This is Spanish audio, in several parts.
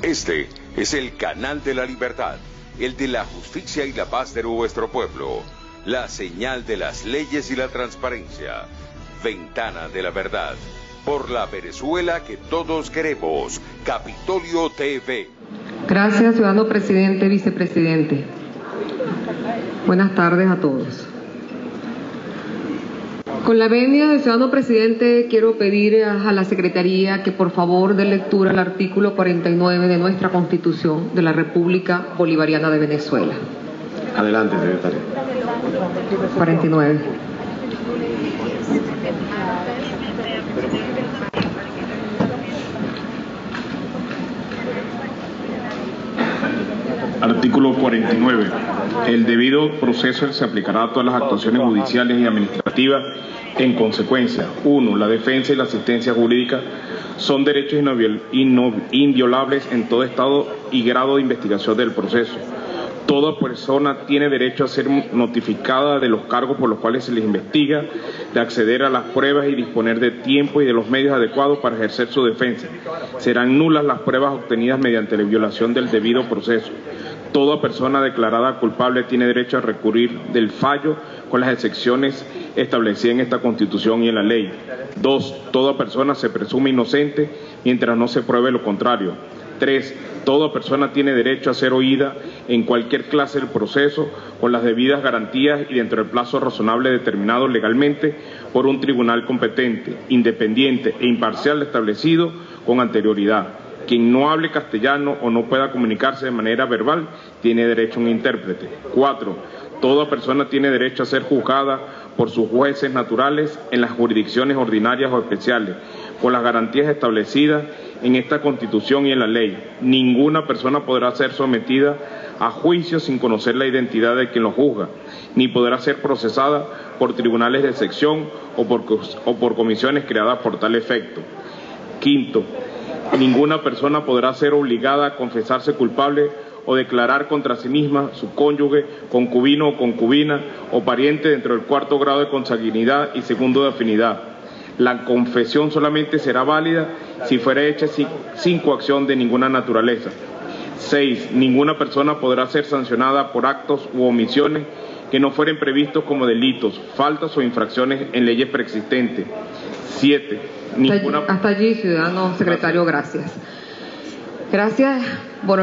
Este es el canal de la libertad, el de la justicia y la paz de nuestro pueblo, la señal de las leyes y la transparencia, Ventana de la Verdad, por la Venezuela que todos queremos, Capitolio TV. Gracias, ciudadano presidente, vicepresidente. Buenas tardes a todos. Con la venia del ciudadano presidente, quiero pedir a la Secretaría que por favor dé lectura al artículo 49 de nuestra Constitución de la República Bolivariana de Venezuela. Adelante, secretario. 49. Artículo 49. El debido proceso se aplicará a todas las actuaciones judiciales y administrativas. En consecuencia, 1. La defensa y la asistencia jurídica son derechos inviolables en todo estado y grado de investigación del proceso. Toda persona tiene derecho a ser notificada de los cargos por los cuales se les investiga, de acceder a las pruebas y disponer de tiempo y de los medios adecuados para ejercer su defensa. Serán nulas las pruebas obtenidas mediante la violación del debido proceso. Toda persona declarada culpable tiene derecho a recurrir del fallo con las excepciones establecidas en esta Constitución y en la ley. 2. Toda persona se presume inocente mientras no se pruebe lo contrario. 3. Toda persona tiene derecho a ser oída en cualquier clase del proceso con las debidas garantías y dentro del plazo razonable determinado legalmente por un tribunal competente, independiente e imparcial establecido con anterioridad. Quien no hable castellano o no pueda comunicarse de manera verbal tiene derecho a un intérprete. 4. Toda persona tiene derecho a ser juzgada por sus jueces naturales en las jurisdicciones ordinarias o especiales, con las garantías establecidas en esta Constitución y en la ley. Ninguna persona podrá ser sometida a juicio sin conocer la identidad de quien lo juzga, ni podrá ser procesada por tribunales de sección o por comisiones creadas por tal efecto. 5. Ninguna persona podrá ser obligada a confesarse culpable o declarar contra sí misma, su cónyuge, concubino o concubina o pariente dentro del cuarto grado de consanguinidad y segundo de afinidad. La confesión solamente será válida si fuera hecha sin coacción de ninguna naturaleza. 6. Ninguna persona podrá ser sancionada por actos u omisiones que no fueren previstos como delitos, faltas o infracciones en leyes preexistentes. 7. Hasta allí, ciudadano secretario, gracias. Gracias por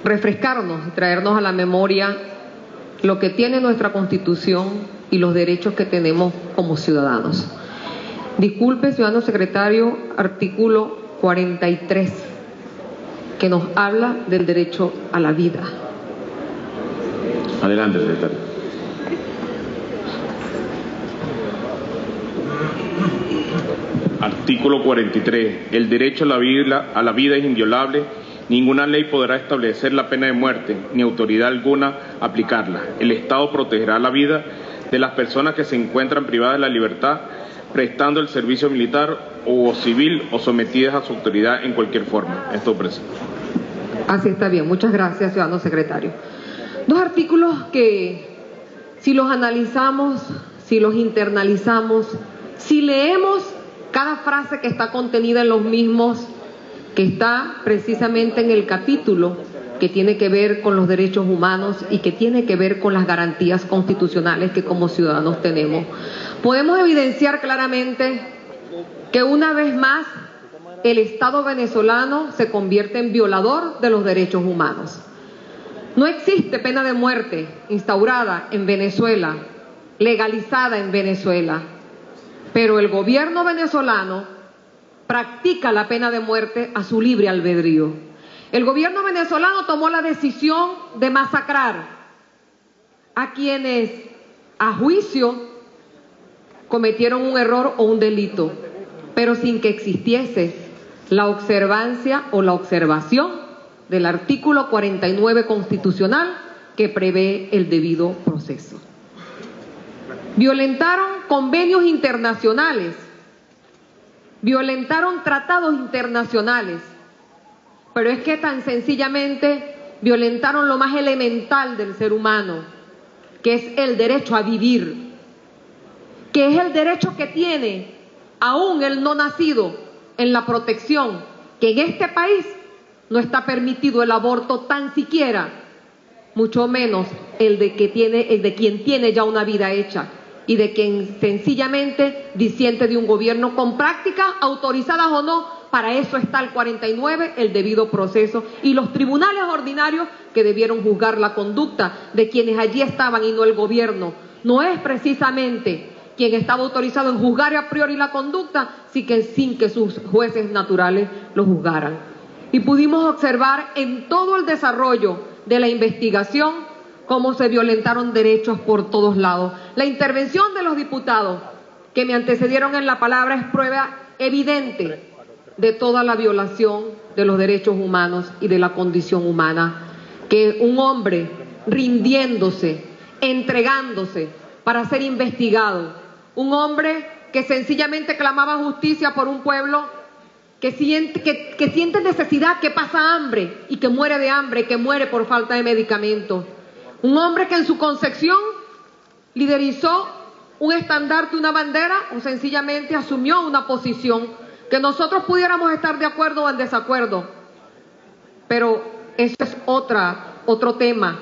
refrescarnos y traernos a la memoria lo que tiene nuestra Constitución y los derechos que tenemos como ciudadanos. Disculpe, ciudadano secretario, artículo 43, que nos habla del derecho a la vida. Adelante, secretario. Artículo 43. El derecho a la vida es inviolable. Ninguna ley podrá establecer la pena de muerte, ni autoridad alguna aplicarla. El Estado protegerá la vida de las personas que se encuentran privadas de la libertad, prestando el servicio militar o civil o sometidas a su autoridad en cualquier forma. Esto presente. Así está bien. Muchas gracias, ciudadano secretario. Dos artículos que, si los analizamos, si los internalizamos, si leemos cada frase que está contenida en los mismos, que está precisamente en el capítulo que tiene que ver con los derechos humanos y que tiene que ver con las garantías constitucionales que como ciudadanos tenemos, podemos evidenciar claramente que una vez más el Estado venezolano se convierte en violador de los derechos humanos. No existe pena de muerte instaurada en Venezuela, legalizada en Venezuela, pero el gobierno venezolano practica la pena de muerte a su libre albedrío. El gobierno venezolano tomó la decisión de masacrar a quienes a juicio cometieron un error o un delito, pero sin que existiese la observancia o la observación del artículo 49 constitucional que prevé el debido proceso. Violentaron convenios internacionales, violentaron tratados internacionales, pero es que tan sencillamente violentaron lo más elemental del ser humano, que es el derecho a vivir, que es el derecho que tiene aún el no nacido en la protección que en este país no está permitido el aborto tan siquiera, mucho menos el de quien tiene ya una vida hecha y de quien sencillamente disiente de un gobierno con prácticas autorizadas o no. Para eso está el 49, el debido proceso, y los tribunales ordinarios que debieron juzgar la conducta de quienes allí estaban y no el gobierno. No es precisamente quien estaba autorizado en juzgar a priori la conducta sin que sus jueces naturales lo juzgaran. Y pudimos observar en todo el desarrollo de la investigación cómo se violentaron derechos por todos lados. La intervención de los diputados que me antecedieron en la palabra es prueba evidente de toda la violación de los derechos humanos y de la condición humana, que un hombre rindiéndose, entregándose para ser investigado, un hombre que sencillamente clamaba justicia por un pueblo que siente necesidad, que pasa hambre y que muere de hambre, que muere por falta de medicamentos, un hombre que en su concepción liderizó un estandarte, una bandera, o sencillamente asumió una posición que nosotros pudiéramos estar de acuerdo o en desacuerdo, pero eso es otro tema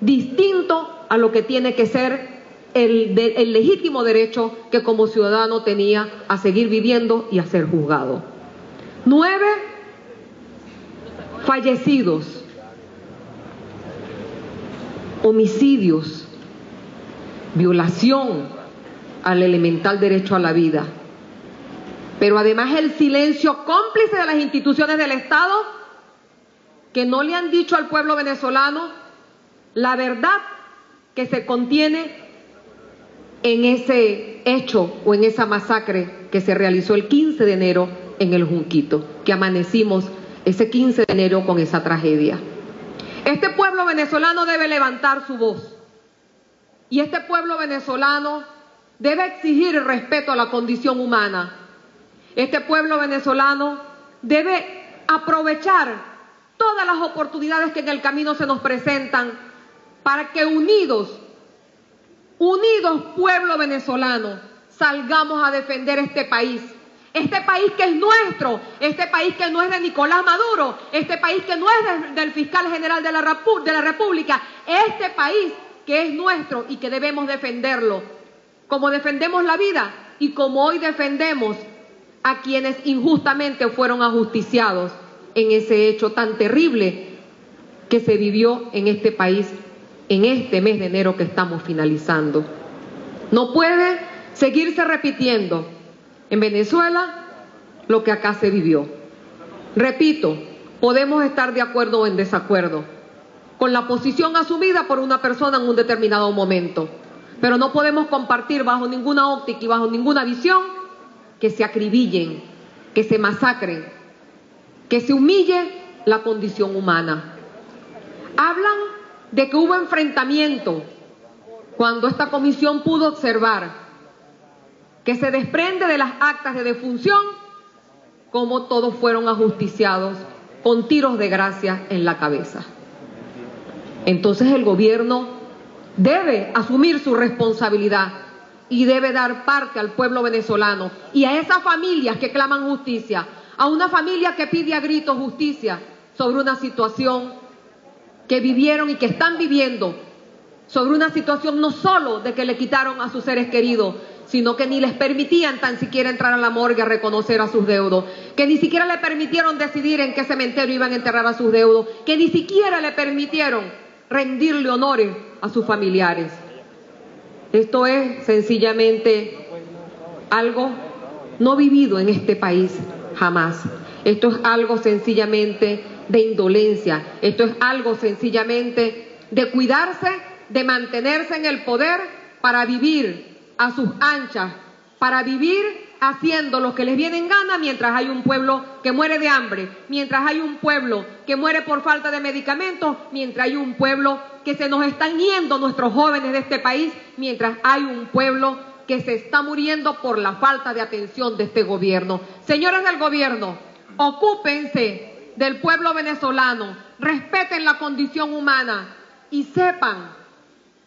distinto a lo que tiene que ser el legítimo derecho que como ciudadano tenía a seguir viviendo y a ser juzgado. 9 fallecidos, homicidios, violación al elemental derecho a la vida. Pero además el silencio cómplice de las instituciones del Estado que no le han dicho al pueblo venezolano la verdad que se contiene en ese hecho o en esa masacre que se realizó el 15 de enero en el Junquito, que amanecimos ese 15 de enero con esa tragedia. Este pueblo venezolano debe levantar su voz y este pueblo venezolano debe exigir el respeto a la condición humana. Este pueblo venezolano debe aprovechar todas las oportunidades que en el camino se nos presentan para que unidos pueblo venezolano, salgamos a defender este país que es nuestro, este país que no es de Nicolás Maduro, este país que no es del fiscal general de la República, este país que es nuestro y que debemos defenderlo, como defendemos la vida y como hoy defendemos a quienes injustamente fueron ajusticiados en ese hecho tan terrible que se vivió en este país en este mes de enero que estamos finalizando. No puede seguirse repitiendo en Venezuela lo que acá se vivió. Repito, podemos estar de acuerdo o en desacuerdo con la posición asumida por una persona en un determinado momento, pero no podemos compartir bajo ninguna óptica y bajo ninguna visión que se acribillen, que se masacren, que se humille la condición humana. Hablan de que hubo enfrentamiento cuando esta comisión pudo observar que se desprende de las actas de defunción como todos fueron ajusticiados con tiros de gracia en la cabeza. Entonces el gobierno debe asumir su responsabilidad y debe dar parte al pueblo venezolano y a esas familias que claman justicia, a una familia que pide a gritos justicia sobre una situación que vivieron y que están viviendo, sobre una situación no solo de que le quitaron a sus seres queridos, sino que ni les permitían tan siquiera entrar a la morgue a reconocer a sus deudos, que ni siquiera le permitieron decidir en qué cementerio iban a enterrar a sus deudos, que ni siquiera le permitieron rendirle honores a sus familiares. Esto es sencillamente algo no vivido en este país jamás. Esto es algo sencillamente de indolencia. Esto es algo sencillamente de cuidarse, de mantenerse en el poder para vivir a sus anchas, para vivir haciendo lo que les viene en gana mientras hay un pueblo que muere de hambre, mientras hay un pueblo que muere por falta de medicamentos, mientras hay un pueblo que se nos están yendo nuestros jóvenes de este país, mientras hay un pueblo que se está muriendo por la falta de atención de este gobierno. Señores del gobierno, ocúpense del pueblo venezolano, respeten la condición humana y sepan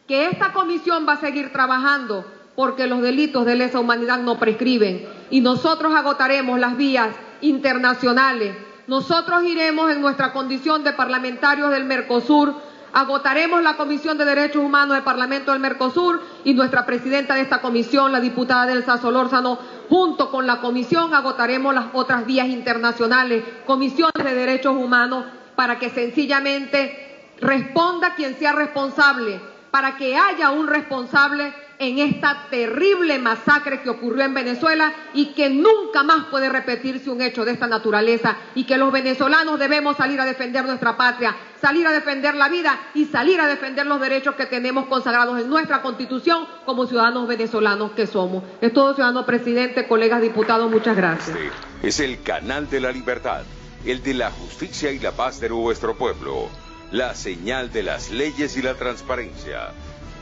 que esta comisión va a seguir trabajando porque los delitos de lesa humanidad no prescriben y nosotros agotaremos las vías internacionales nosotros iremos en nuestra condición de parlamentarios del Mercosur, agotaremos la Comisión de Derechos Humanos del Parlamento del Mercosur y nuestra presidenta de esta comisión, la diputada Delsa Solórzano, junto con la comisión agotaremos las otras vías internacionales, comisiones de derechos humanos, para que sencillamente responda quien sea responsable, para que haya un responsable en esta terrible masacre que ocurrió en Venezuela y que nunca más puede repetirse un hecho de esta naturaleza, y que los venezolanos debemos salir a defender nuestra patria, salir a defender la vida y salir a defender los derechos que tenemos consagrados en nuestra Constitución como ciudadanos venezolanos que somos. Es todo, ciudadano presidente, colegas diputados, muchas gracias. Este es el canal de la libertad, el de la justicia y la paz de nuestro pueblo, la señal de las leyes y la transparencia.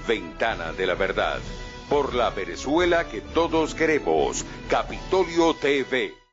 Ventana de la Verdad, por la Venezuela que todos queremos. Capitolio TV.